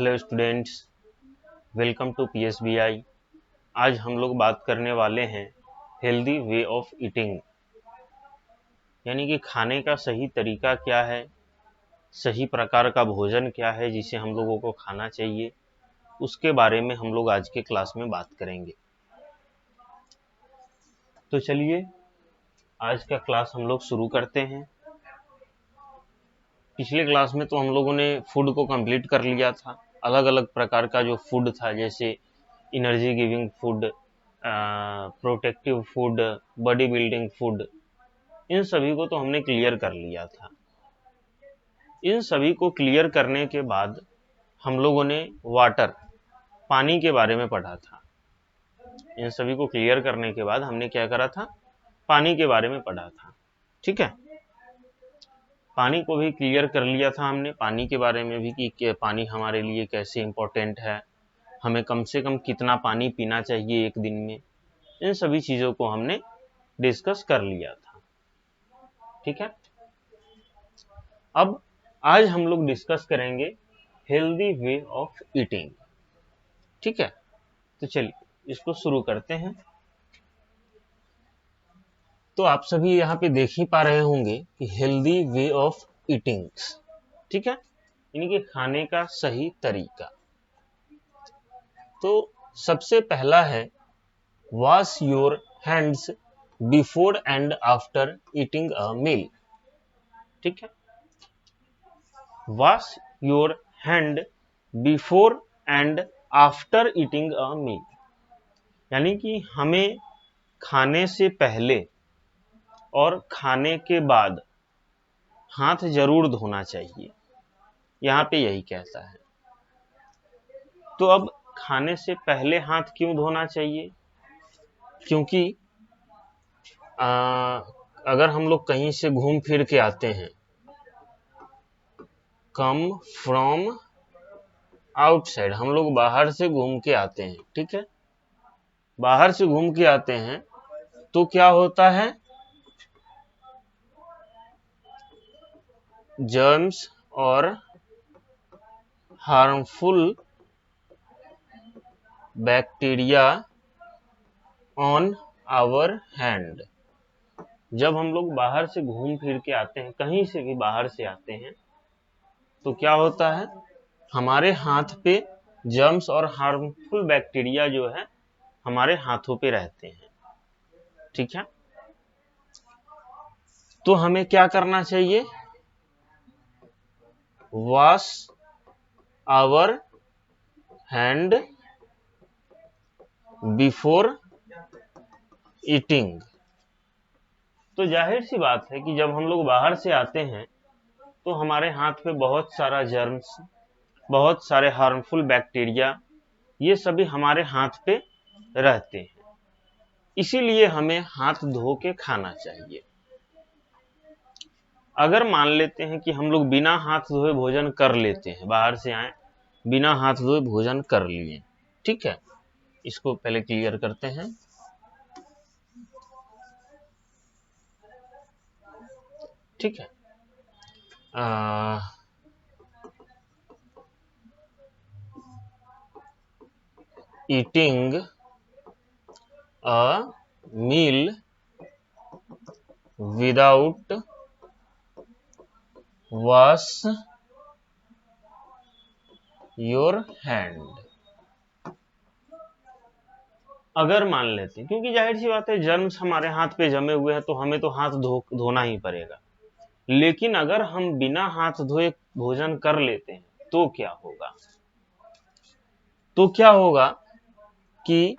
Hello students, welcome to PSBI। आज हम लोग बात करने वाले हैं हेल्दी वे ऑफ ईटिंग, यानी कि खाने का सही तरीका क्या है, सही प्रकार का भोजन क्या है जिसे हम लोगों को खाना चाहिए, उसके बारे में हम लोग आज के क्लास में बात करेंगे। तो चलिए आज का क्लास हम लोग शुरू करते हैं। पिछले क्लास में तो हम लोगों ने फूड को कंप्लीट कर लिया था। अलग अलग प्रकार का जो फूड था, जैसे energy giving food, protective food, body building food, इन सभी को तो हमने क्लियर कर लिया था। इन सभी को क्लियर करने के बाद हम लोगों ने वाटर, पानी के बारे में पढ़ा था। इन सभी को क्लियर करने के बाद हमने क्या करा था, पानी के बारे में पढ़ा था। ठीक है, पानी को भी क्लियर कर लिया था हमने, पानी के बारे में भी कि पानी हमारे लिए कैसे इम्पोर्टेंट है, हमें कम से कम कितना पानी पीना चाहिए एक दिन में। इन सभी चीज़ों को हमने डिस्कस कर लिया था। ठीक है, अब आज हम लोग डिस्कस करेंगे हेल्दी वे ऑफ ईटिंग। ठीक है, तो चलिए इसको शुरू करते हैं। तो आप सभी यहाँ पे देख ही पा रहे होंगे कि हेल्दी वे ऑफ ईटिंग, ठीक है, यानी कि खाने का सही तरीका। तो सबसे पहला है wash your hands before and after eating a meal. ठीक है, wash your hand before and after eating a meal, यानी कि हमें खाने से पहले और खाने के बाद हाथ जरूर धोना चाहिए। यहाँ पे यही कहता है। तो अब खाने से पहले हाथ क्यों धोना चाहिए? क्योंकि अगर हम लोग कहीं से घूम फिर के आते हैं, कम फ्रॉम आउटसाइड, हम लोग बाहर से घूम के आते हैं। ठीक है, बाहर से घूम के आते हैं तो क्या होता है, जर्म्स और harmful bacteria on our hand. जब हम लोग बाहर से घूम फिर के आते हैं, कहीं से भी बाहर से आते हैं, तो क्या होता है, हमारे हाथ पे जर्म्स और हार्मफुल बैक्टीरिया जो है हमारे हाथों पे रहते हैं। ठीक है, तो हमें क्या करना चाहिए, wash our hand before eating. तो जाहिर सी बात है कि जब हम लोग बाहर से आते हैं तो हमारे हाथ पे बहुत सारा जर्म्स, बहुत सारे हार्मफुल बैक्टीरिया, ये सभी हमारे हाथ पे रहते हैं। इसीलिए हमें हाथ धो के खाना चाहिए। अगर मान लेते हैं कि हम लोग बिना हाथ धोए भोजन कर लेते हैं, बाहर से आए बिना हाथ धोए भोजन कर लिए, ठीक है, इसको पहले क्लियर करते हैं। ठीक है, eating a meal without wash your hand। अगर मान लेते हैं, क्योंकि जाहिर सी बात है जर्म्स हमारे हाथ पे जमे हुए हैं तो हमें तो हाथ धोना ही पड़ेगा। लेकिन अगर हम बिना हाथ धोए भोजन कर लेते हैं तो क्या होगा, तो क्या होगा कि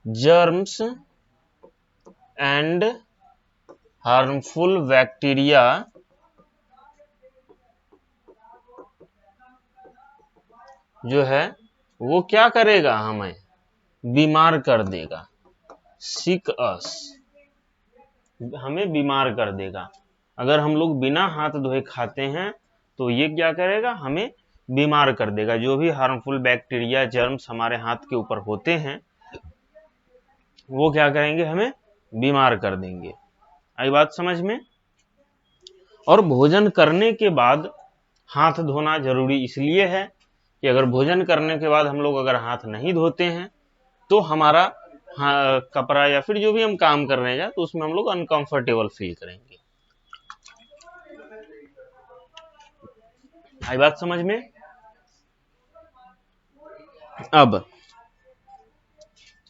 जर्म्स एंड हार्मफुल बैक्टीरिया जो है वो क्या करेगा, हमें बीमार कर देगा, सिक अस, हमें बीमार कर देगा। अगर हम लोग बिना हाथ धोए खाते हैं तो ये क्या करेगा, हमें बीमार कर देगा। जो भी हार्मफुल बैक्टीरिया, जर्म्स हमारे हाथ के ऊपर होते हैं वो क्या करेंगे, हमें बीमार कर देंगे। आई बात समझ में? और भोजन करने के बाद हाथ धोना जरूरी इसलिए है कि अगर भोजन करने के बाद हम लोग अगर हाथ नहीं धोते हैं तो हमारा कपड़ा या फिर जो भी हम काम कर रहे हैं तो उसमें हम लोग अनकंफर्टेबल फील करेंगे। आई बात समझ में? अब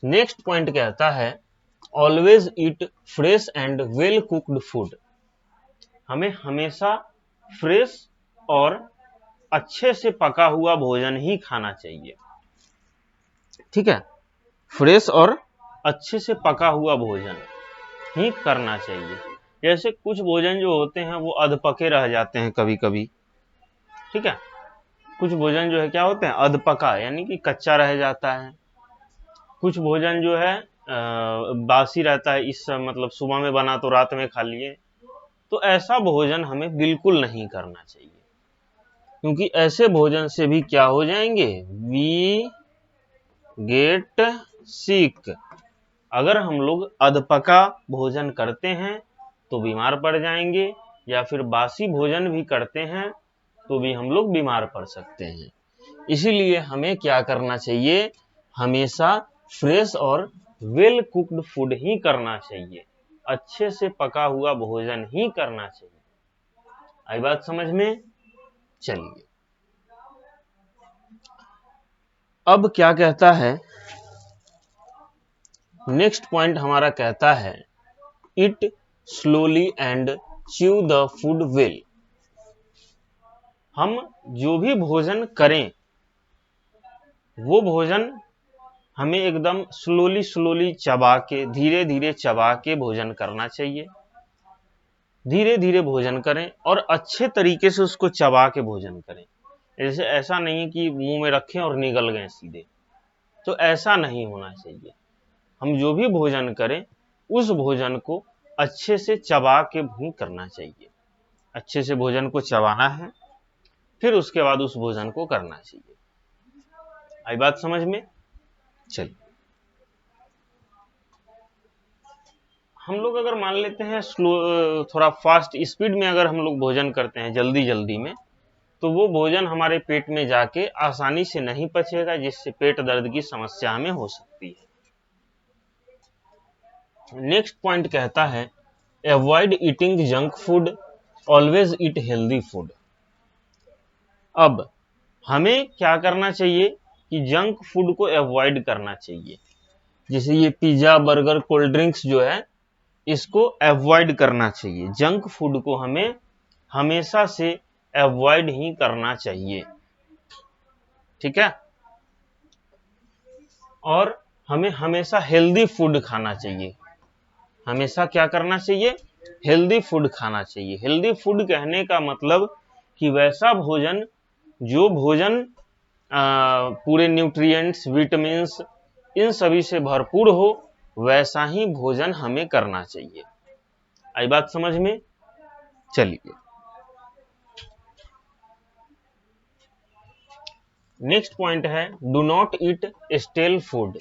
नेक्स्ट पॉइंट कहता है always eat fresh and well cooked food. हमें हमेशा फ्रेश और अच्छे से पका हुआ भोजन ही खाना चाहिए। ठीक है, फ्रेश और अच्छे से पका हुआ भोजन ही करना चाहिए। जैसे कुछ भोजन जो होते हैं वो अधपके रह जाते हैं कभी कभी। ठीक है, कुछ भोजन जो है क्या होते हैं, अधपका यानी कि कच्चा रह जाता है। कुछ भोजन जो है बासी रहता है, इस मतलब सुबह में बना तो रात में खा लिए। तो ऐसा भोजन हमें बिल्कुल नहीं करना चाहिए, क्योंकि ऐसे भोजन से भी क्या हो जाएंगे, वी गेट सिक। अगर हम लोग अधपका भोजन करते हैं तो बीमार पड़ जाएंगे, या फिर बासी भोजन भी करते हैं तो भी हम लोग बीमार पड़ सकते हैं। इसीलिए हमें क्या करना चाहिए, हमेशा फ्रेश और वेल कुक्ड फूड ही करना चाहिए, अच्छे से पका हुआ भोजन ही करना चाहिए। आई बात समझ में? चलिए अब क्या कहता है, नेक्स्ट पॉइंट हमारा कहता है it slowly and chew the food well. हम जो भी भोजन करें वो भोजन हमें एकदम स्लोली चबा के, धीरे धीरे चबा के भोजन करना चाहिए। धीरे धीरे भोजन करें और अच्छे तरीके से उसको चबा के भोजन करें। जैसे ऐसा नहीं है कि मुंह में रखें और निगल गए सीधे, तो ऐसा नहीं होना चाहिए। हम जो भी भोजन करें उस भोजन को अच्छे से चबा के भी करना चाहिए। अच्छे से भोजन को चबाना है, फिर उसके बाद उस भोजन को करना चाहिए। आई बात समझ में? चलिए हम लोग अगर मान लेते हैं स्लो, थोड़ा फास्ट स्पीड में अगर हम लोग भोजन करते हैं जल्दी जल्दी में, तो वो भोजन हमारे पेट में जाके आसानी से नहीं पचेगा, जिससे पेट दर्द की समस्या हमें हो सकती है। नेक्स्ट पॉइंट कहता है avoid eating junk food, always eat healthy food. अब हमें क्या करना चाहिए कि जंक फूड को अवॉइड करना चाहिए। जैसे ये पिज्जा, बर्गर, कोल्ड ड्रिंक्स जो है इसको अवॉइड करना चाहिए। जंक फूड को हमें हमेशा से अवॉइड ही करना चाहिए। ठीक है, और हमें हमेशा हेल्दी फूड खाना चाहिए। हमेशा क्या करना चाहिए, हेल्दी फूड खाना चाहिए। हेल्दी फूड कहने का मतलब कि वैसा भोजन जो भोजन पूरे न्यूट्रिएंट्स, विटामिन्स इन सभी से भरपूर हो, वैसा ही भोजन हमें करना चाहिए। आई बात समझ में? चलिए नेक्स्ट पॉइंट है do not eat stele food.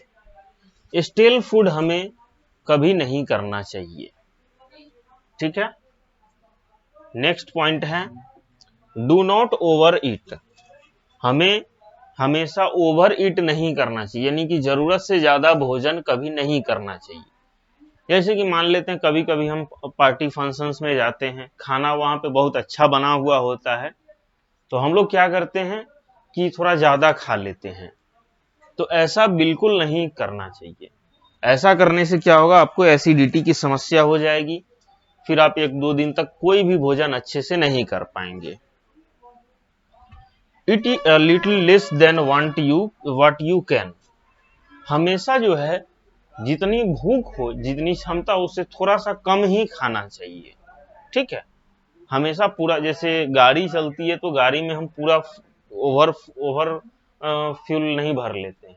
Stele food हमें कभी नहीं करना चाहिए। ठीक है, नेक्स्ट पॉइंट है डू नॉट ओवर ईट। हमें हमेशा ओवर ईट नहीं करना चाहिए, यानी कि जरूरत से ज्यादा भोजन कभी नहीं करना चाहिए। जैसे कि मान लेते हैं कभी कभी हम पार्टी फंक्शंस में जाते हैं, खाना वहां पे बहुत अच्छा बना हुआ होता है, तो हम लोग क्या करते हैं कि थोड़ा ज्यादा खा लेते हैं। तो ऐसा बिल्कुल नहीं करना चाहिए। ऐसा करने से क्या होगा, आपको एसिडिटी की समस्या हो जाएगी, फिर आप 1-2 दिन तक कोई भी भोजन अच्छे से नहीं कर पाएंगे। It is a little less than what you can. हमेशा जो है जितनी भूख हो, जितनी क्षमता, उससे थोड़ा सा कम ही खाना चाहिए। ठीक है, हमेशा पूरा, जैसे गाड़ी चलती है तो गाड़ी में हम पूरा ओवर ओवर फ्यूल नहीं भर लेते हैं,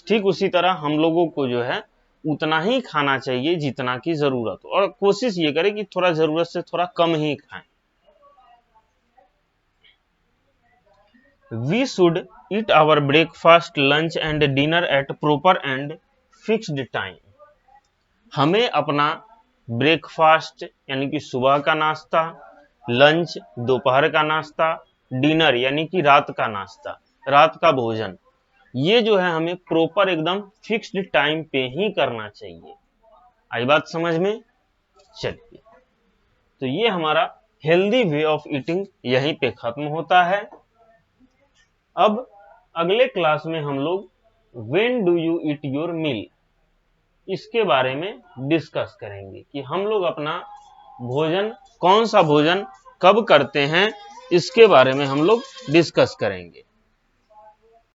ठीक उसी तरह हम लोगों को जो है उतना ही खाना चाहिए जितना की जरूरत हो, और कोशिश ये करें कि थोड़ा जरूरत से थोड़ा कम ही खाएं। We should eat our breakfast, lunch and dinner at proper and fixed time. हमें अपना ब्रेकफास्ट यानी कि सुबह का नाश्ता, लंच दोपहर का नाश्ता डिनर यानी कि रात का नाश्ता, रात का भोजन, ये जो है हमें प्रॉपर एकदम फिक्स्ड टाइम पे ही करना चाहिए। आई बात समझ में? चलिए, तो ये हमारा हेल्दी वे ऑफ ईटिंग यहीं पे खत्म होता है। अब अगले क्लास में हम लोग when do you eat your meal, इसके बारे में डिस्कस करेंगे कि हम लोग अपना भोजन, कौन सा भोजन कब करते हैं, इसके बारे में हम लोग डिस्कस करेंगे।